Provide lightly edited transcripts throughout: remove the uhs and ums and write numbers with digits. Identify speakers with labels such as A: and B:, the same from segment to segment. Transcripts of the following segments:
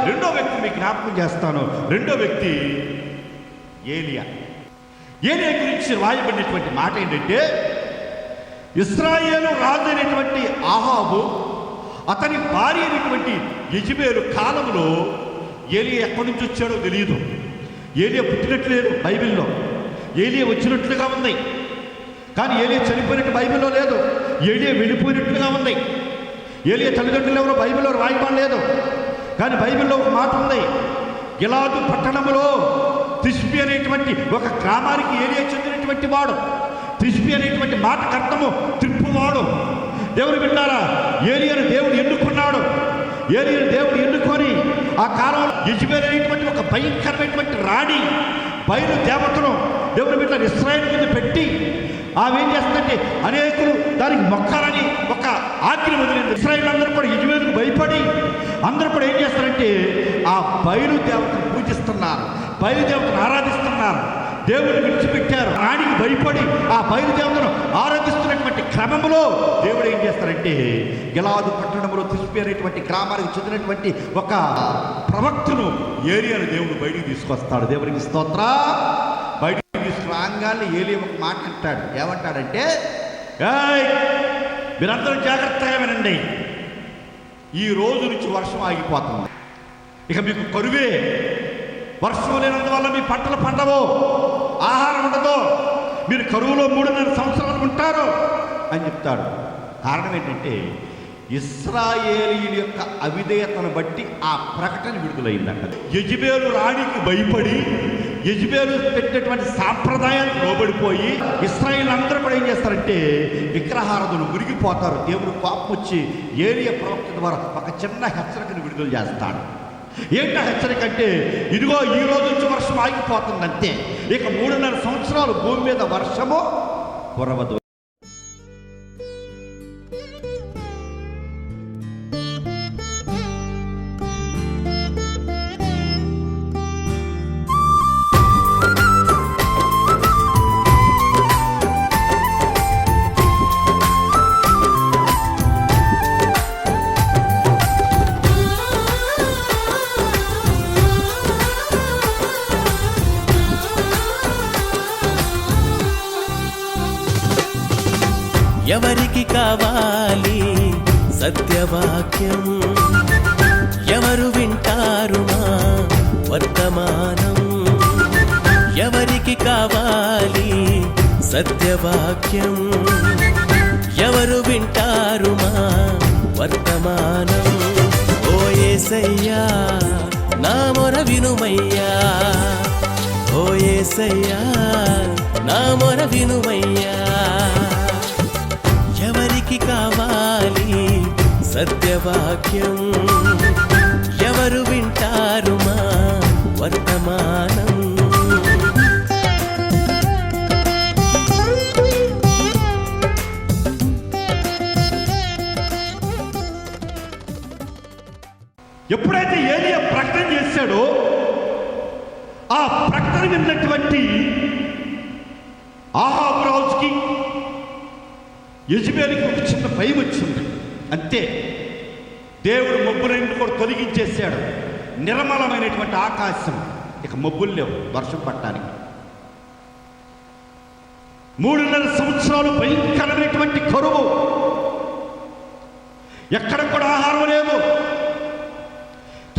A: రెండో వ్యక్తి మీకు జ్ఞాపకం చేస్తాను. రెండో వ్యక్తి ఏలియా. ఏలియా గురించి రాయబడినటువంటి మాట ఏంటంటే, ఇశ్రాయేలు రాజు అయినటువంటి ఆహాబు అతని భార్య అయినటువంటి యెజెబెలు కాలంలో ఏలియా ఎక్కడి నుంచి వచ్చాడో తెలియదు. ఏలియా పుట్టినట్లేదు బైబిల్లో, ఏలియా వచ్చినట్లుగా ఉంది. కానీ ఏలియా చనిపోయినట్టు బైబిల్లో లేదు. ఏలియా వెళ్ళిపోయినట్లుగా ఉంది. ఏలియా తల్లిదండ్రులు ఎవరో బైబిల్లో రాయబడలేదు. కానీ బైబిల్లో ఒక మాట ఉంది, గిలాదు పట్టణంలో తిష్బి అనేటువంటి ఒక గ్రామానికి ఏలియా చెందినటువంటి వాడు. తిష్బి అనేటువంటి మాటకు అర్థము త్రిప్పువాడు. దేవుడు విన్నారా, ఏలియాను దేవుడు ఎన్నుకున్నాడు. ఏలియాను దేవుడు ఎన్నుకొని ఆ కాలంలో యెజెబెలు అనేటువంటి ఒక భయంకరమైనటువంటి రాణి బయలు దేవతను దేవుడు బిడ్డలు ఇశ్రాయేలు మీద పెట్టి ఆమె ఏం చేస్తుందంటే అనేకులు దానికి మొక్కాలని ఒక ఆజ్ఞ వదిలింది. ఇశ్రాయేలు అందరూ కూడా యెజెబెలుకు భయపడి అందరూ కూడా ఏం చేస్తారంటే ఆ బయలు దేవతను పూజిస్తున్నారు, బయలు దేవతను ఆరాధిస్తున్నారు. దేవుడిని విడిచిపెట్టారు. రాణికి భయపడి ఆ బయలుదేవతను ఆరాధిస్తున్నటువంటి క్రమంలో దేవుడు ఏం చేస్తారంటే గిలాదు పట్టణంలో తిష్బి అనేటువంటి గ్రామానికి చెందినటువంటి ఒక ప్రవక్తను ఏలియాను దేవుడు బయటికి తీసుకొస్తాడు. దేవుడికి స్తోత్ర. బయటికి తీసుకురాగానే ఏలియా ఒక మాట అంటాడు. ఏమంటాడంటే, మీరందరూ జాగ్రత్తగా వినండి, ఈ రోజు నుంచి వర్షం ఆగిపోతుంది, ఇక మీకు కరువే, వర్షం లేనందువల్ల మీ పంటలు పండవు, ఆహారం ఉండదు, మీరు కరువులో 3.5 సంవత్సరాలు ఉంటారు అని చెప్తాడు. కారణం ఏంటంటే ఇశ్రాయేలీయుల యొక్క అవిధేయతను బట్టి ఆ ప్రకటన విడుదలైందంట. యెజెబెలు రాణికి భయపడి యెజెబెలు పెట్టినటువంటి సాంప్రదాయానికి లోబడిపోయి ఇశ్రాయేలు అందరూ కూడా ఏం చేస్తారంటే విగ్రహారాధనలు మురిగిపోతారు. దేవుడు కోపం వచ్చి ఏలియా ప్రవక్త ద్వారా ఒక చిన్న హెచ్చరికను విడుదల చేస్తాడు. ఏంటా హెచ్చరిక అంటే, ఇదిగో ఈ రోజు నుంచి వర్షం ఆగిపోతుంది అంతే, ఇక 3.5 సంవత్సరాలు భూమి మీద వర్షము కురవదు.
B: ఎవరికి కావాలి సత్యవాక్యం, ఎవరు వింటారు మా వర్తమానం? ఎవరికి కావాలి సత్యవాక్యం, ఎవరు వింటారు మా వర్తమానం? ఓ యేసయ్యా నా మొర వినుమయ్యా, ఓ యేసయ్యా నా మొర వినుమయ్యా. ఎవరికి కావాలి సత్యవాక్యం, ఎవరు వింటారు మా వర్తమానం?
A: ఎప్పుడైతే ఏలియా ప్రకటన చేశాడో ఆ ప్రకటన విన్నటువంటి ఆహాబు రాజుకి యెజెబెలుకి ఒక చిన్న భయం వచ్చింది. అంతే, దేవుడు మబ్బులన్నింటినీ కూడా తొలగించేశాడు. నిర్మలమైనటువంటి ఆకాశం, ఇక మబ్బులు లేవు వర్షం పట్టడానికి. 3.5 సంవత్సరాలు భయంకరమైనటువంటి కరువు, ఎక్కడ కూడా ఆహారం లేదు.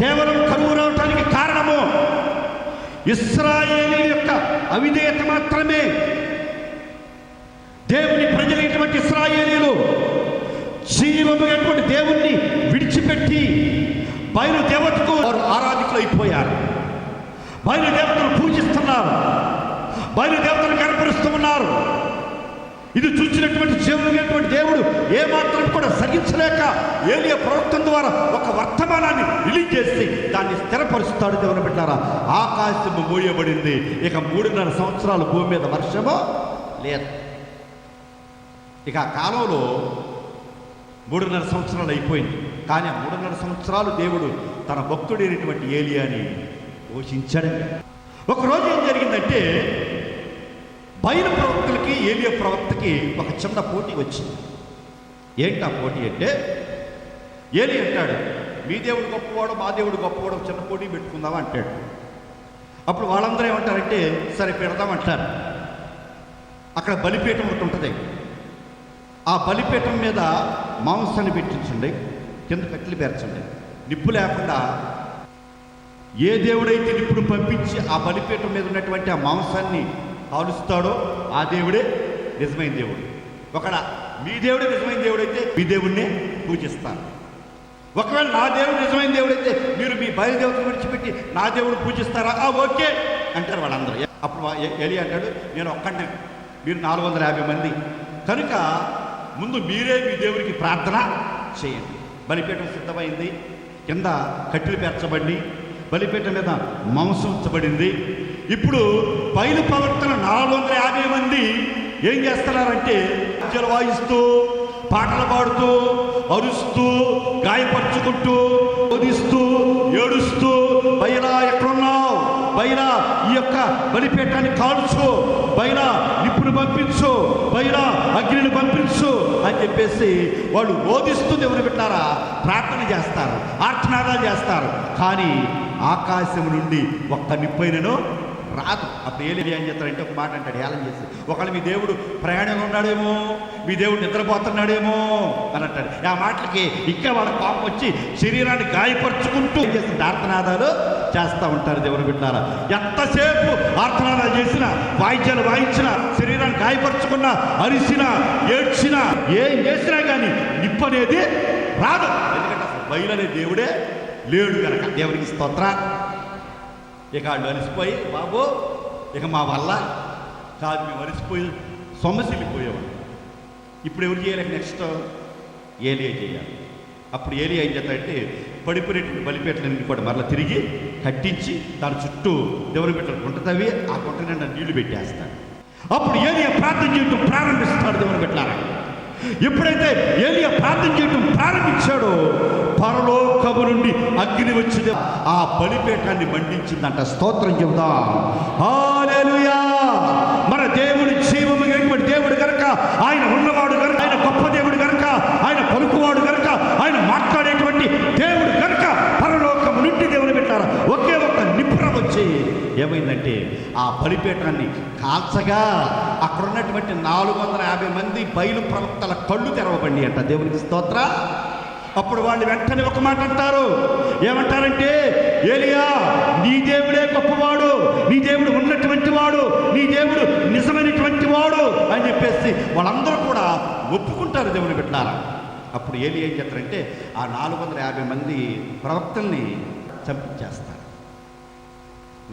A: కేవలం కరువు రావటానికి కారణము ఇశ్రాయేలు యొక్క అవిధేయత మాత్రమే. దేవుని ప్రజలైనటువంటి ఇశ్రాయేలీయులు జీవమైనటువంటి దేవుణ్ణి విడిచిపెట్టి బయలు దేవతకు వారు ఆరాధికులు అయిపోయారు. బయలు దేవతను పూజిస్తున్నారు, బయలు దేవతను కనపరుస్తూ ఉన్నారు. ఇది చూసినటువంటి జీవమైనటువంటి దేవుడు ఏమాత్రం కూడా సహించలేక ఏలియా ప్రవక్త ద్వారా ఒక వర్తమానాన్ని రిలీజ్ చేసి దాన్ని స్థిరపరుస్తాడు. దేవుని బిడ్డలారా, ఆకాశము మూయబడింది, ఇక 3.5 సంవత్సరాలు భూమి మీద వర్షము లేదు. ఇక ఆ కాలంలో 3.5 సంవత్సరాలు అయిపోయింది. కానీ ఆ 3.5 సంవత్సరాలు దేవుడు తన భక్తుడైనటువంటి ఏలియాని పోషించాడు. ఒకరోజు ఏం జరిగిందంటే బయలు ప్రవక్తలకి ఏలియా ప్రవక్తకి ఒక చిన్న పోటీ వచ్చింది. ఏంటి ఆ పోటీ అంటే, ఏలియా అంటాడు, మీ దేవుడు గొప్పవాడు, మా దేవుడు గొప్పవాడు, చిన్న పోటీ పెట్టుకుందాం అంటాడు. అప్పుడు వాళ్ళందరూ ఏమంటారంటే సరే పెడదామంటారు. అక్కడ బలిపీఠం ఒకటి ఉంటుంది. ఆ బలిపీఠం మీద మాంసాన్ని పెట్టించండి, కింద కట్టెలు పేర్చండి. నిప్పు లేకుండా ఏ దేవుడైతే నిప్పును పంపించి ఆ బలిపీఠం మీద ఉన్నటువంటి ఆ మాంసాన్ని కాలుస్తాడో ఆ దేవుడే నిజమైన దేవుడు. ఒకవేళ మీ దేవుడే నిజమైన దేవుడైతే మీ దేవుడినే పూజిస్తాను. ఒకవేళ నా దేవుడు నిజమైన దేవుడైతే మీరు మీ బయలుదేవతను విడిచిపెట్టి నా దేవుడు పూజిస్తారా? ఓకే అంటారు వాళ్ళందరూ. అప్పుడు ఎలి అంటాడు, నేను ఒక్కడే, మీరు 450 మంది, కనుక ముందు మీరే మీ దేవుడికి ప్రార్థన చేయండి. బలిపీఠం సిద్ధమైంది, కింద కట్టెలు పేర్చబడి బలిపీఠం మీద మాంసం ఉంచబడింది. ఇప్పుడు బయలు ప్రవక్తలు 450 మంది ఏం చేస్తున్నారంటే అజ్జలు వాయిస్తూ, పాటలు పాడుతూ, అరుస్తూ, గాయపరుచుకుంటూ, బోధిస్తూ, ఏడుస్తూ, బయలా ఎక్కడున్నావు, బయలా ఈ యొక్క బలిపీఠాన్ని కాల్చు, బయలా నిప్పును పంపించు, బయలా అగ్నిని పంపించు అని చెప్పేసి వాళ్ళు బోధిస్తూ దేవుని పెట్టారా ప్రార్థన చేస్తారు, ఆర్తనాదాలు చేస్తారు. కానీ ఆకాశం నుండి ఒక్క నిప్పైనను రాదు. అప్పుడు ఏం చేస్తారంటే ఒక మాట అంటాడు హేళన చేసి, ఒకళ్ళు మీ దేవుడు ప్రయాణంలో ఉన్నాడేమో, మీ దేవుడు నిద్రపోతున్నాడేమో అని అంటాడు. ఆ మాటలకి ఇంకా వాళ్ళ కోపం వచ్చి శరీరాన్ని గాయపరుచుకుంటూ ఏం చేస్తారు, ఆర్తనాదాలు చేస్తూ ఉంటారు. దేవుని బిడ్డలారా, ఎంతసేపు ఆర్తనాదాలు చేసినా, వాయిద్యాలు వాయించినా, శరీరాన్ని గాయపరుచుకున్నా, అరిసినా, ఏడ్చినా, ఏం చేసినా కానీ నిప్పు అనేది రాదు. ఎందుకంటే అసలు బయలనే దేవుడే లేడు కనుక. దేవునికి స్తోత్ర. ఇక వాళ్ళు అలసిపోయి, బాబు ఇక మా వల్ల కాదు, మేము అలసిపోయి సొమ్మసిల్లిపోయేవాడు. ఇప్పుడు ఎవరు చేయాలి? నెక్స్ట్ ఏలియా చేయాలి. అప్పుడు ఏలియా ఏం చేస్తాడంటే పడిపోయినటువంటి బలిపీఠలన్నీ కూడా మరలా తిరిగి కట్టించి దాని చుట్టూ దేవుని బిడ్డలు గుంట తవ్వి ఆ గుంట నిండా నీళ్లు పెట్టేస్తాడు. అప్పుడు ఏలియా ప్రార్థన చేయడం ప్రారంభిస్తాడు. దేవుని బిడ్డలారా, ఎప్పుడైతే ఏలియా ప్రార్థన చేయడం ప్రారంభించాడో పరలోకము నుండి అగ్ని వచ్చింది, ఆ బలిపీఠాన్ని మండించిందంట. స్తోత్రం చెబుదాం, హల్లెలూయా. మన దేవుడు జీవము కలిగినటువంటి దేవుడు కనుక, ఆయన ఉన్నవాడు కనుక, ఆయన గొప్ప దేవుడు కనుక, ఆయన పలుకువాడు కనుక, ఆయన మాట్లాడేటువంటి దేవుడు కనుక పరలోకము నుండి దేవుని పెట్టారు. ఒకే ఒక్క నిప్పురం వచ్చి ఏమైందంటే ఆ బలిపీఠాన్ని కాల్చగా అక్కడ ఉన్నటువంటి 450 మంది బయలు ప్రవక్తల కళ్ళు తెరవబండి అంట. దేవునికి స్తోత్ర. అప్పుడు వాళ్ళు వెంటనే ఒక మాట అంటారు, ఏమంటారంటే ఏలియా నీ దేవుడే గొప్పవాడు, నీ దేవుడు ఉన్నటువంటి వాడు, నీ దేవుడు నిజమైనటువంటి వాడు అని చెప్పేసి వాళ్ళందరూ కూడా ఒప్పుకుంటారు. దేవుని బిడ్డలారా, అప్పుడు ఏలియా ఏం చేస్తారంటే ఆ 450 మంది ప్రవక్తల్ని చంపించేస్తారు.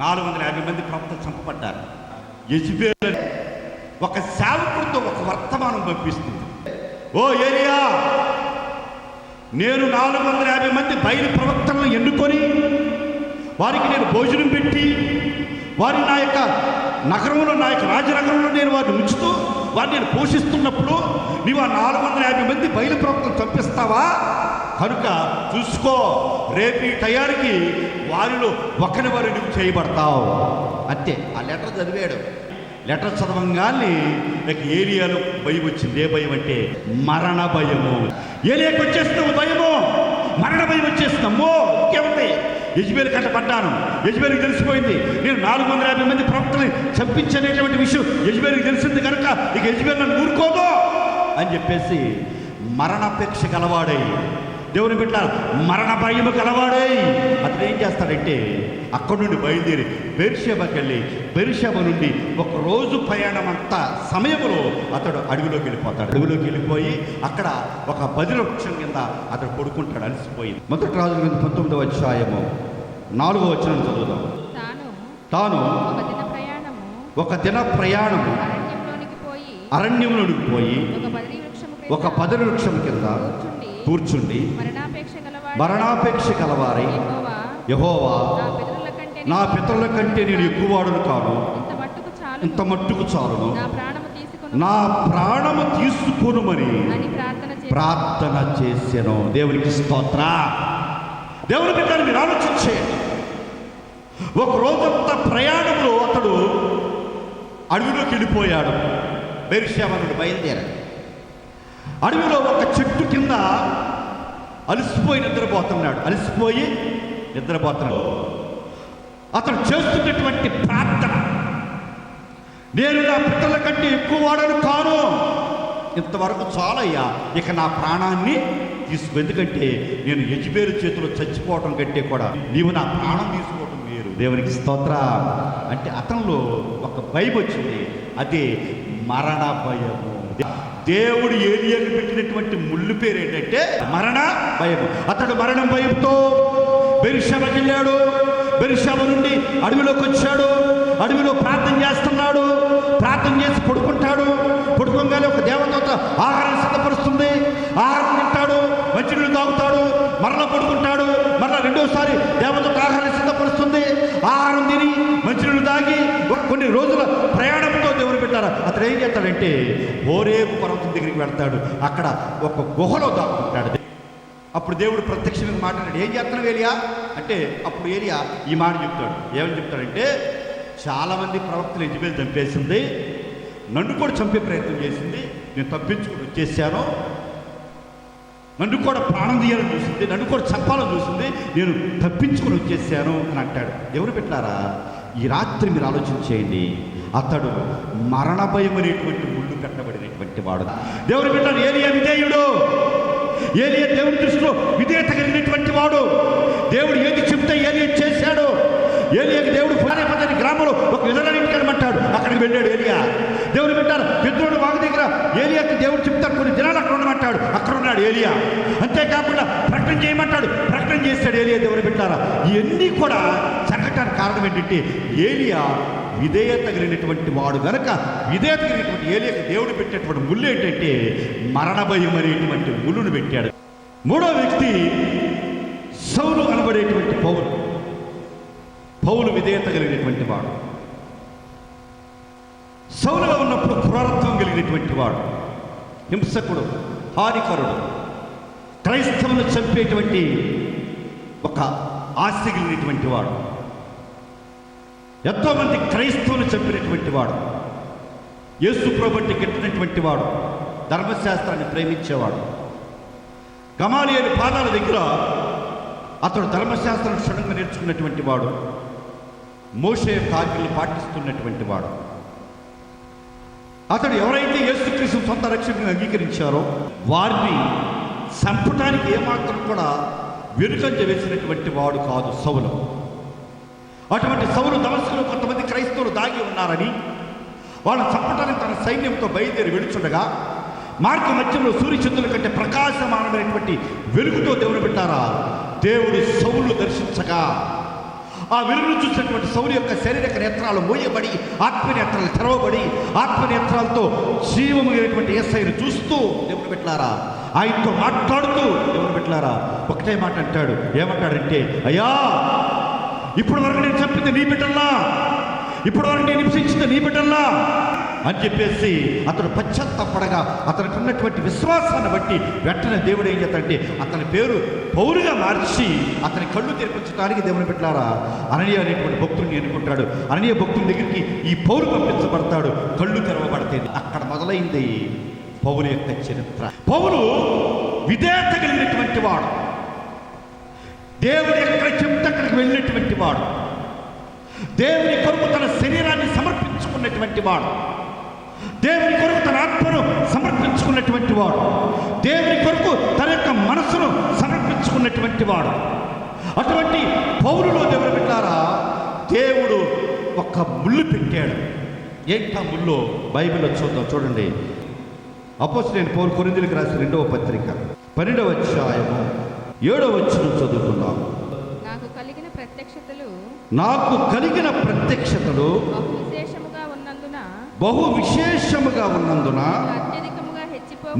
A: 450 మంది ప్రవక్తలు చంపబడ్డారు. యెజబెలు ఒక సేవకుడితో ఒక వర్తమానం పంపిస్తుంది, ఓ ఏలియా, నేను 450 మంది బయలు ప్రవక్తలను ఎన్నుకొని వారికి నేను భోజనం పెట్టి వారి నా యొక్క నగరంలో, నా యొక్క రాజనగరంలో నేను వారిని ఉంచుతూ వారిని నేను పోషిస్తున్నప్పుడు నీవు ఆ 450 మంది బయలు ప్రవక్తలు చంపిస్తావా? కనుక చూసుకో, రేపు ఈ టయానికి వారిలో ఒకరి వారు నువ్వు చేయబడతావు అంతే. ఆ లెటర్ చదివాడు. లెటర్ చదవంగానే నాకు ఏలియాలో భయం వచ్చింది. ఏ భయం అంటే మరణ భయము. ఏలియాకి వచ్చేస్తున్నాము భయము, మరణ భయం వచ్చేస్తున్నాము. ఇంకేముంది, యెజబెలు కంట పడ్డాను, యెజబెలుకి తెలిసిపోయింది, నేను 450 మంది ప్రవక్తల్ని చంపించనేటువంటి విషయం యెజబెలుకి తెలిసింది కనుక ఇక యెజబెలు నన్ను ఊరుకోదు అని చెప్పేసి మరణాపేక్ష గలవాడై, దేవుని బిడ్డ మరణ భయము గలవాడై అతను ఏం చేస్తాడంటే అక్కడి నుండి బయలుదేరి బెర్షెబాకి వెళ్ళి బెర్షెబా నుండి ఒక రోజు ప్రయాణం అంత సమయంలో అతడు అడవిలోకి వెళ్ళిపోతాడు. అడవిలోకి వెళ్ళిపోయి అక్కడ ఒక బదిర వృక్షం కింద అతడు పడుకుంటాడు అలసిపోయి. మొదటి రాజుల కింద 19వ అధ్యాయము 4వ వచనం చదువుదాం. తాను ఒక దిన ప్రయాణము అరణ్యంలోనికి పోయి ఒక బదిర వృక్షం కింద కూర్చుండి మరణాపేక్ష గలవారై, యెహోవా నా పితరుల కంటే నేను ఎక్కువవాడును కాను, ఇంత మట్టుకు చాలును, నా ప్రాణము తీసుకొనుమని ప్రార్థన చేశాను. దేవునికి స్తోత్ర. దేవుని బిడ్డలు మీరు ఆలోచించేయండి. ఒక రోజంతా ప్రయాణంలో అతడు అడవిలోకి వెళ్ళిపోయాడు. బెర్షెబా నుండి బయలుదేరాడు. అడవిలో ఒక చెట్టు కింద అలసిపోయి నిద్రపోతున్నాడు. అతడు చేస్తున్నటువంటి ప్రార్థన, నేను నా పిల్లల కంటే ఎక్కువ వాడను కాను, ఇంతవరకు చాలయ్యా, ఇక నా ప్రాణాన్ని తీసుకో, ఎందుకంటే నేను యెజబెలు చేతిలో చచ్చిపోవటం కంటే కూడా నీవు నా ప్రాణం తీసుకోవటం వేరు. దేవునికి స్తోత్ర. అంటే అతనిలో ఒక భయం వచ్చింది, అదే మరణ భయము. దేవుడు ఏలియాకు పెట్టినటువంటి ముళ్ళు పేరు ఏంటంటే మరణ భయము. అతడు మరణం భయంతో బెర్షెబాకి వెళ్ళాడు. బెర్షెబా నుండి అడవిలోకి వచ్చాడు. అడవిలో ప్రార్థన చేస్తున్నాడు. ప్రార్థన చేసి పడుకోగానే ఒక దేవదూత ఆహారం సిద్ధపరుస్తుంది. ఆహారం తింటాడు, మంచినీళ్ళు తాగుతాడు, మరలా పడుకుంటాడు. మరలా రెండోసారి దేవదూత ఆహారం సిద్ధపరుస్తుంది. ఆహారం తిని మంచినీళ్ళు తాగి కొన్ని రోజుల ప్రయాణంతో దేవుని పెట్టారు. అతడు ఏం చేస్తాడంటే హోరేబు పర్వతం దగ్గరికి వెళ్తాడు. అక్కడ ఒక గుహలో దాక్కుంటాడు. అప్పుడు దేవుడు ప్రత్యక్షంగా మాట్లాడాడు, ఏం చేస్తున్నావు ఏలియా అంటే, అప్పుడు ఏలియా ఈ మాట చెప్తాడు. ఏమని చెప్తాడంటే, చాలామంది ప్రవక్తలు యెజబెలు చంపేసింది, నన్ను కూడా చంపే ప్రయత్నం చేసింది, నేను తప్పించుకుని వచ్చేసాను. నన్ను కూడా ప్రాణం తీయాలని చూసింది, నన్ను కూడా చంపాలని చూసింది, నేను తప్పించుకుని వచ్చేసాను అని అంటాడు. ఎవరు పెట్టారా? ఈ రాత్రి మీరు ఆలోచన చేయండి. అతడు మరణ భయం అనేటువంటి ముళ్ళు కట్టబడినటువంటి వాడు. దేవుడు పెట్టాడు. ఏలియా విధేయుడు. ఏలియా దేవుడి దృష్టిలో విధేయత కలిగినటువంటి వాడు. దేవుడు ఏది చెప్తే ఏలియా చేశాడు. ఏలియాకి దేవుడు ఫారేపతని గ్రామంలో ఒక విధులను ఇంటికెళ్ళమంటాడు. అక్కడికి వెళ్ళాడు ఏలియా. దేవుడు పెట్టారు పెద్దోడు వాగు దగ్గర ఏలియాకి దేవుడు చెప్తాడు, కొన్ని దినాలు అక్కడ ఉండమంటాడు. అక్కడ ఉన్నాడు ఏలియా. అంతేకాకుండా ప్రకటన చేయమంటాడు, ప్రకటన చేస్తాడు ఏలియా. దేవుడు పెట్టారా? ఇవన్నీ కూడా జరగటానికి కారణం ఏంటంటే ఏలియా విధేయత కలిగినటువంటి వాడు గనక, విధేయత కలిగినటువంటి ఏలియాకి దేవుడు పెట్టేటువంటి ముళ్ళు ఏంటంటే మరణ భయం అనేటువంటి ముళ్ళును పెట్టాడు. మూడో వ్యక్తి సౌలు అనబడేటువంటి పౌలు విధేయత కలిగినటువంటి వాడు. సౌలుగా ఉన్నప్పుడు క్రూరత్వం కలిగినటువంటి వాడు, హింసకుడు, హానికరుడు, క్రైస్తవులను చంపేటువంటి ఒక ఆశ కలిగినటువంటి వాడు, ఎంతోమంది క్రైస్తవులు చంపినటువంటి వాడు, యేసు ప్రభువుని కట్టినటువంటి వాడు, ధర్మశాస్త్రాన్ని ప్రేమించేవాడు. గమాలియేలు పాదాల దగ్గర అతడు ధర్మశాస్త్రాన్ని క్షుణ్ణంగా నేర్చుకున్నటువంటి వాడు, మోషే యొక్క ఆజ్ఞలను పాటిస్తున్నటువంటి వాడు. అతడు ఎవరైతే యేసుక్రీస్తు సొంత రక్షకుని అంగీకరించారో వారిని చంపడానికి ఏమాత్రం కూడా వెనుకంజ వేసినటువంటి వాడు కాదు సౌలు. అటువంటి సౌలు దమస్కులో కొంతమంది క్రైస్తవులు దాగి ఉన్నారని వాళ్ళని చంపడానికి తన సైన్యంతో బయలుదేరి వెళుచుండగా మార్గ మధ్యంలో సూర్యచంద్రుల కంటే ప్రకాశమానమైనటువంటి వెలుగుతో దేవుడు పెట్టారా? దేవుడు సౌలు దర్శించగా ఆ వెలుగును చూసినటువంటి సౌలు యొక్క శారీరక నేత్రాలు మూయబడి ఆత్మనేత్రాలు తెరవబడి ఆత్మనేత్రాలతో జీవమైనటువంటి యేసయ్యను చూస్తూ దేవుడు పెట్టారా, ఆయనతో మాట్లాడుతూ దేవుడు పెట్టారా ఒకటే మాట అంటాడు. ఏమంటాడంటే, అయ్యా ఇప్పుడు వరకు నేను చంపింది నీ బిడ్డల్లా, ఇప్పుడు వరకు నేను హింసించింది నీ బిడ్డల్లా అని చెప్పేసి అతడు పశ్చాత్తాపడగా అతనికి ఉన్నటువంటి విశ్వాసాన్ని బట్టి వెంటనే దేవుడు ఏం చేస్తాడంటే అతని పేరు పౌలుగా మార్చి అతని కళ్ళు తెరిపించడానికి దేవుని పెట్టారా అననీయ అనేటువంటి భక్తుడిని ఎన్నుకుంటాడు. అననీయ భక్తుని దగ్గరికి ఈ పౌలు పంపించబడతాడు. కళ్ళు తెరవబడతాయి. అక్కడ మొదలైంది పౌలు యొక్క చరిత్ర. పౌలు విధేయత కలిగినటువంటి వాడు, దేవుడు ఎక్కడ చెప్తే అక్కడికి వెళ్ళినటువంటి వాడు, దేవుని కొరకు తన శరీరాన్ని సమర్పించుకున్నటువంటి వాడు, దేవుని కొరకు తన ఆత్మను సమర్పించుకున్నటువంటి వాడు, దేవుని కొరకు తన యొక్క మనసును సమర్పించుకున్నటువంటి వాడు. అటువంటి పౌలులో దేవుడు పెట్టారా దేవుడు ఒక ముళ్ళు పెట్టాడు. ఏంటా ముళ్ళు? బైబిల్లో చూడండి. అపోస్తలుడైన పౌలు కొరింథీయులకు రాసిన 2వ పత్రిక 12వ అధ్యాయము 7వ వచనం చదువుకుందాం. నాకు కలిగిన ప్రత్యక్షతలు బహు విశేషముగా ఉన్నందున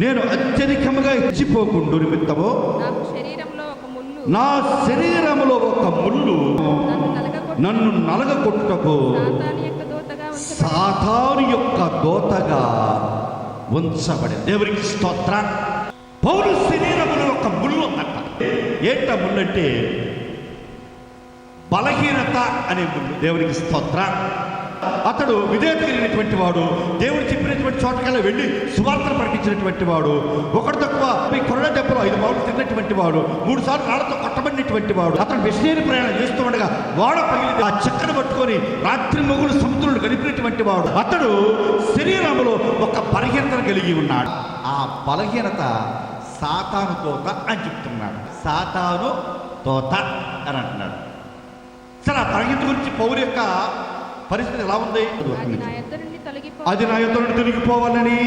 A: నేను అత్యధికముగా హెచ్చిపోకుండా నిమిత్తము నా శరీరములో ఒక ముళ్ళు నన్ను నలగగొట్టుటకు సాతాను యొక్క దూతగా ఉంచబడి. దేవునికి స్తోత్రం. పౌలు శరీరములో ఒక ముళ్ళు అట. ఏంట ముళ్ళు అంటే బలహీనత అనే ముళ్ళు. దేవునికి స్తోత్రం. అతడు విధేయత కలిగినటువంటి వాడు, దేవుడు చెప్పినటువంటి చోటకల్లా వెళ్ళి సువార్తను ప్రకటించినటువంటి వాడు, ఒకటి తక్కువ మీ కొరడ దెబ్బలు 5 బావులు తిన్నటువంటి వాడు, 3 సార్లు రాళ్లతో కొట్టబడినటువంటి వాడు. అతను మిషనరీ ప్రయాణం చేస్తూ ఉండగా వాడ పగిలి ఆ చెక్కను పట్టుకొని రాత్రి మొగులు సముద్రులు గడిపినటువంటి వాడు. అతడు శరీరంలో ఒక బలహీనత కలిగి ఉన్నాడు. ఆ బలహీనత సాతాను తోత అని చెప్తున్నాడు. సాతాను తోత అని అంటున్నాడు. సరే, ఆ బలహీనత గురించి పౌలు యొక్క పరిస్థితి ఎలా ఉంది? అది నా యొద్ద నుండి తొలగిపోవాలని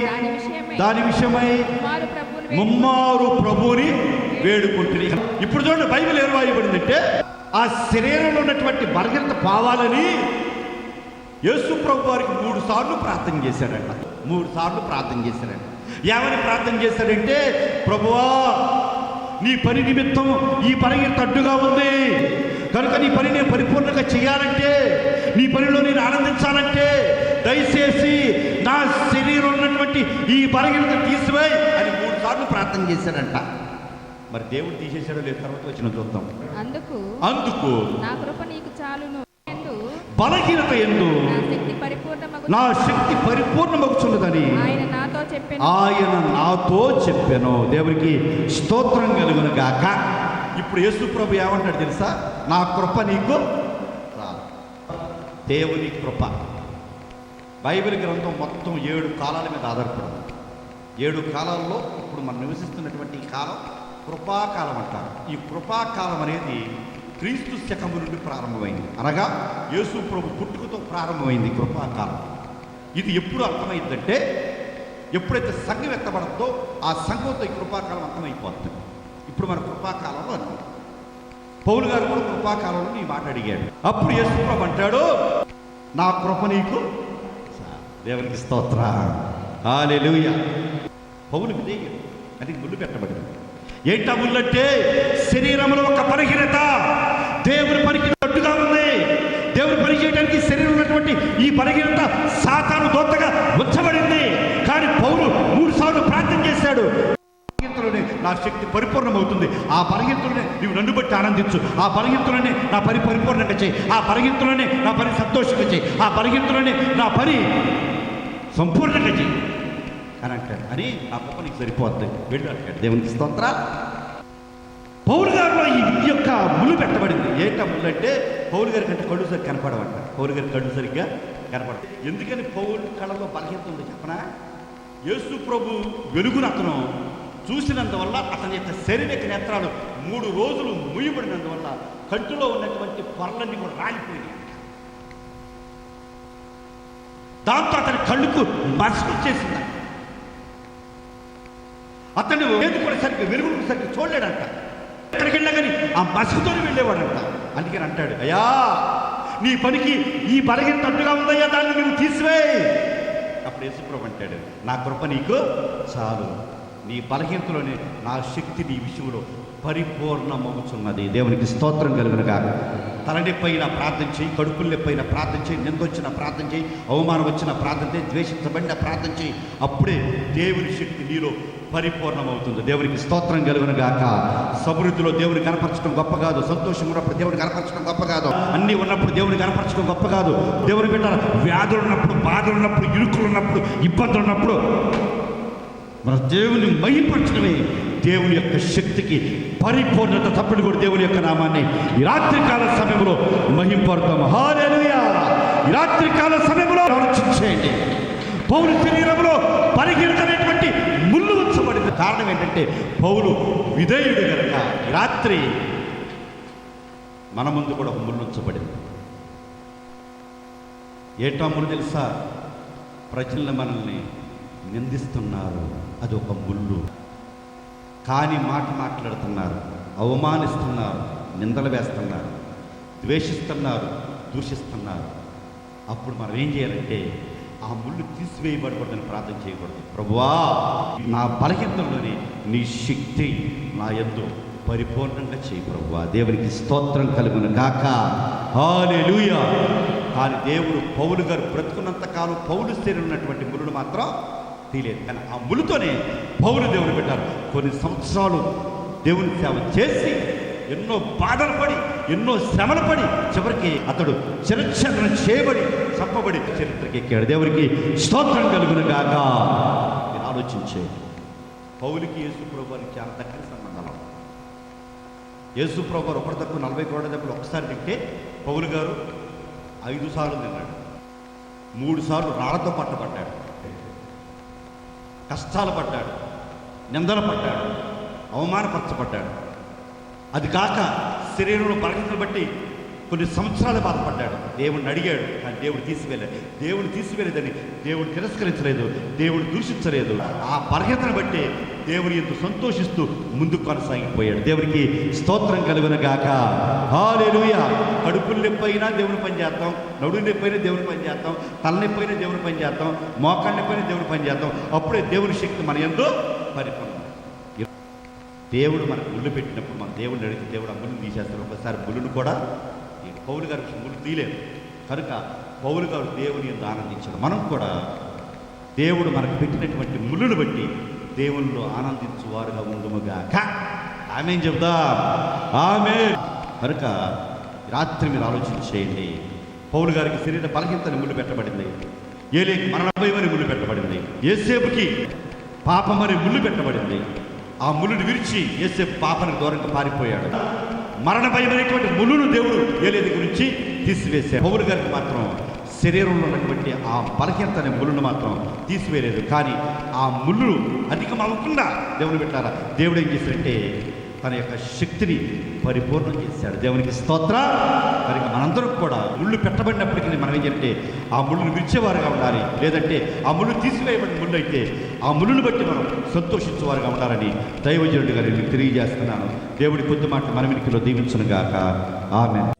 A: దాని విషయమై ముమ్మారు ప్రభువుని వేడుకుంటుంది. ఇప్పుడు చూడండి, బైబిల్ ఏం రాయబడిందంటే ఆ శరీరంలో ఉన్నటువంటి బలహీనత పోవాలని యేసు ప్రభు వారికి 3 సార్లు ప్రార్థన చేశాడంట. 3 సార్లు ప్రార్థన చేశాడంట. ఏమని ప్రార్థన చేశాడంటే, ప్రభువా నీ పని నిమిత్తం ఈ బలహీనత అడ్డుగా ఉంది కనుక నీ పని నేను పరిపూర్ణంగా చేయాలంటే, నీ పనిలో నేను ఆనందించాలంటే దయచేసి నా శరీరంలో ఉన్నటువంటి ఈ బలహీనత తీసివేయి అని 3 సార్లు ప్రార్థన చేశాడంట. మరి దేవుడు తీసేశాడో లేదు తర్వాత వచ్చిన చూద్దాం. అందుకు
C: నా కృప నీకు చాలును,
A: బలహీనత ఎందు నా శక్తి పరిపూర్ణమగుచున్నదని ఆయన నాతో చెప్పాను. దేవునికి స్తోత్రం కలుగును గాక. ఇప్పుడు యేసు ప్రభు ఏమంటాడు తెలుసా? నా కృప నీకు చాలు. దేవుని కృప. బైబిల్ గ్రంథం మొత్తం 7 కాలాల మీద ఆధారపడింది. 7 కాలాల్లో ఇప్పుడు మనం నివసిస్తున్నటువంటి ఈ కాలం కృపాకాలం అంటారు. ఈ కృపాకాలం అనేది క్రీస్తు శకము నుండి ప్రారంభమైంది. అనగా యేసు ప్రభు పుట్టుకతో ప్రారంభమైంది కృపాకాలం. ఇది ఎప్పుడు అర్థమైందంటే, ఎప్పుడైతే సంఘం ఎత్తబడద్దో ఆ సంఘంతో ఈ కృపాకాలం అర్థమైపోతుంది. ఇప్పుడు మన కృపాకాలంలో అన్నాం. పౌలు గారు కూడా కృపాకాలంలో ఈ మాట అడిగాడు. అప్పుడు యేసు ప్రభు అంటాడు, నా కృప నీకు. దేవునికి స్తోత్ర, హల్లెలూయా. పౌలు విధేయుడు, అది ముళ్ళు పెట్టబడింది. ఏంటా ముళ్ళంటే శరీరంలో ఒక బలహీనత దేవుని పనికి అడ్డుగా ఉంది. దేవుని పని చేయడానికి శరీరం ఉన్నటువంటి ఈ బలహీనత సాతాను దోతగా ఉంచబడింది. కానీ పౌలు 3 సార్లు ప్రార్థన చేశాడు. బలహీనతలోనే నా శక్తి పరిపూర్ణమవుతుంది. ఆ బలహీనతలోనే నీవు నన్ను బట్టి ఆనందించు. ఆ బలహీనతలోనే నా పని పరిపూర్ణంగా చేయి. ఆ బలహీనతలోనే నా పని సంతోషంగా చేయి. ఆ బలహీనతలోనే నా పని సంపూర్ణంగా చేయి అని అంటాడు. అని ఆ గొప్ప నీకు సరిపోద్ది, వెళ్ళు అంటాడు. దేవునికి స్తోత్ర. పౌలు గారిలో ఈ యొక్క ముళ్ళు పెట్టబడింది. ఏంటా ముళ్ళు అంటే, పౌలు గారి కంటే కళ్ళు సరిగ్గా కనపడవంట. పౌలు గారి కళ్ళు సరిగ్గా కనపడదు. ఎందుకని పౌలు కళ్ళలో బలహీనత ఉంది చెప్పనా? యేసు ప్రభు వెలుగును అతను చూసినందువల్ల అతని యొక్క శరీరక నేత్రాలు 3 రోజులు ముయ్యబడినందువల్ల కంటిలో ఉన్నటువంటి పొరలన్నీ కూడా రాలిపోయినాయి. దాంతో అతని కళ్ళుకు మసకు చేసింది. అతను ఏది కూడా సరిగ్గా వెలుగును సరిగ్గా చూడలేడంట. ఎక్కడికి వెళ్ళా కానీ ఆ మసకుతోనే వెళ్ళేవాడంట. అందుకని అంటాడు, అయ్యా నీ పనికి ఈ బలహీనత అడ్డుగా ఉందయ్యా, దాన్ని నువ్వు తీసివేయి. అప్పుడు యేసుప్రభు అంటాడు, నా కృప నీకు చాలు, నీ బలహీనతలోనే నా శక్తి నీ విషయంలో పరిపూర్ణమవుతున్నది. దేవునికి స్తోత్రం కలుగును గాక. తలనొప్పైన ప్రార్థన చేయి, కడుపుల నొప్పైన ప్రార్థన చేయి, నిందొచ్చిన ప్రార్థన చేయి, అవమానం వచ్చిన ప్రార్థన చేయి, ద్వేషించబడిన ప్రార్థన చేయి. అప్పుడే దేవుని శక్తి నీలో పరిపూర్ణమవుతుంది. దేవునికి స్తోత్రం కలుగును గాక. సమృద్ధిలో దేవుని కనపరచడం గొప్ప కాదు. సంతోషం ఉన్నప్పుడు దేవుని కనపరచడం గొప్ప కాదు. అన్నీ ఉన్నప్పుడు దేవుని కనపరచడం గొప్ప కాదు. దేవుని బిడ్డ వ్యాధులు ఉన్నప్పుడు, బాధలు ఉన్నప్పుడు, ఇరుకులు ఉన్నప్పుడు, ఇబ్బందులు ఉన్నప్పుడు మన దేవుని మహింపరచడమే దేవుని యొక్క శక్తికి పరిపూర్ణత. తప్పుడు కూడా దేవుని యొక్క నామాన్ని ఈ రాత్రికాల సమయంలో మహింపడతాము. హల్లెలూయా. ఈ రాత్రికాల సమయంలో ఆలోచించేయండి. పౌలు శరీరంలో బలహీనమైనటువంటి ముళ్ళు ఉంచబడింది. కారణం ఏంటంటే పౌలు విధేయుడు కనుక. రాత్రి మన ముందు కూడా ఒక ముళ్ళు ఉంచబడింది. ఏటా ముళ్ళు తెలుసా? ప్రజలను మనల్ని నిందిస్తున్నారు, అది ఒక ముళ్ళు. కాని మాట మాట్లాడుతున్నారు, అవమానిస్తున్నారు, నిందలు వేస్తున్నారు, ద్వేషిస్తున్నారు, దూషిస్తున్నారు. అప్పుడు మనం ఏం చేయాలంటే ఆ ముళ్ళు తీసివేయబడకూడదని ప్రార్థన చేయకూడదు. ప్రభువా నా బలహీనతలోనే నీ శక్తి నా యందు పరిపూర్ణంగా చేయి ప్రభువా. దేవునికి స్తోత్రం కలుగును గాక. హల్లెలూయా. కానీ దేవుడు పౌలు గారు బ్రతుకున్నంత కాలం పౌలు శరీరం ఉన్నటువంటి ముళ్ళను మాత్రం తీయలేదు. కానీ ఆ ముళ్ళుతోనే పౌలు దేవుని పెట్టారు. కొన్ని సంవత్సరాలు దేవుని సేవ చేసి ఎన్నో బాధలు పడి, ఎన్నో శ్రమలు పడి, చివరికి అతడు చిరఛేదన చేయబడి, చంపబడి చరిత్రకి ఎక్కాడు. దేవునికి స్తోత్రం కలుగును గాక. మీరు ఆలోచించే పౌలుకి యేసు ప్రభువుకి చాలా దగ్గర సంబంధాలు. యేసు ప్రభు ఒకటి తక్కువ 40 కోట్ల దెబ్బలు ఒకసారి తింటే పౌలు గారు 5 సార్లు తిన్నాడు. 3 సార్లు రాళ్లతో పట్టబడ్డాడు, కష్టాలు పడ్డాడు, నిందలు పడ్డాడు, అవమానపరచబడ్డాడు. అది కాక శరీరంలో బలహీనతలు బట్టి కొన్ని సంవత్సరాలు బాధపడ్డాడు. దేవుడిని అడిగాడు, కానీ దేవుడు తీసివేయలేదు. దేవుడు తీసివేయలేదని దేవుడు తిరస్కరించలేదు, దేవుడు దూషించలేదు. ఆ బలహీనతను బట్టి దేవుని ఎంతో సంతోషిస్తూ ముందుకు కొనసాగిపోయాడు. దేవునికి స్తోత్రం కలుగును గాక. హల్లెలూయా. కడుపులు నొప్పైనా దేవుని పని చేద్దాం, నడుము నొప్పైనా దేవుని పని చేద్దాం, తలనొప్పైనా దేవుని పని చేద్దాం, మోకాళ్ళ నొప్పైనా దేవుని పని చేద్దాం. అప్పుడే దేవుని శక్తి మన యందు పరిపూర్ణం. దేవుడు మనకు ముళ్ళు పెట్టినప్పుడు మన దేవుడిని అడిగితే దేవుడు ఆ ముళ్ళు తీసేస్తాడు. ఒకసారి ముళ్ళును కూడా పౌలు గారు ముళ్ళు తీయలేదు కనుక పౌలు గారు దేవుని యందు ఆనందించాడు. మనం కూడా దేవుడు మనకు పెట్టినటువంటి ముళ్ళును బట్టి దేవునిలో ఆనందించువారుగా ఉండుముగాక. ఆమేన్ చెప్దా. ఆమేన్. కనుక రాత్రి మీరు ఆలోచన చేయండి. పౌలు గారికి శరీర బలహీనతని ముళ్ళు పెట్టబడింది, ఏలీకి మరణ భయమని ముళ్ళు పెట్టబడింది, యోసేపుకి పాపమని ముళ్ళు పెట్టబడింది. ఆ ముళ్ళును విరిచి యోసేపు పాపానికి దూరంగా పారిపోయాడు. మరణ భయమైనటువంటి ముళ్ళును దేవుడు ఏలీది గురించి తీసివేశాడు. పౌలు గారికి మాత్రం శరీరంలో ఉన్నటువంటి ఆ బలహీనత అనే ముళ్ళును మాత్రం తీసివేయలేదు. కానీ ఆ ముళ్ళు అధికం అవ్వకుండా దేవుని పెట్టారా, దేవుడు ఏం చేశాడంటే తన యొక్క శక్తిని పరిపూర్ణం చేశాడు. దేవునికి స్తోత్ర. మరి మనందరం కూడా ముళ్ళు పెట్టబడినప్పటికీ మనం ఏం చెప్తే ఆ ముళ్ళును విరిచేవారుగా ఉండాలి, లేదంటే ఆ ముళ్ళు తీసివేయబడిన ముళ్ళు అయితే ఆ ముళ్ళును బట్టి మనం సంతోషించేవారుగా ఉండాలని దైవజనుడి గారిని తెలియజేస్తున్నాను. దేవుడి కొద్ది మాట మన వెనుకలో దీవించును గాక. ఆమేన్.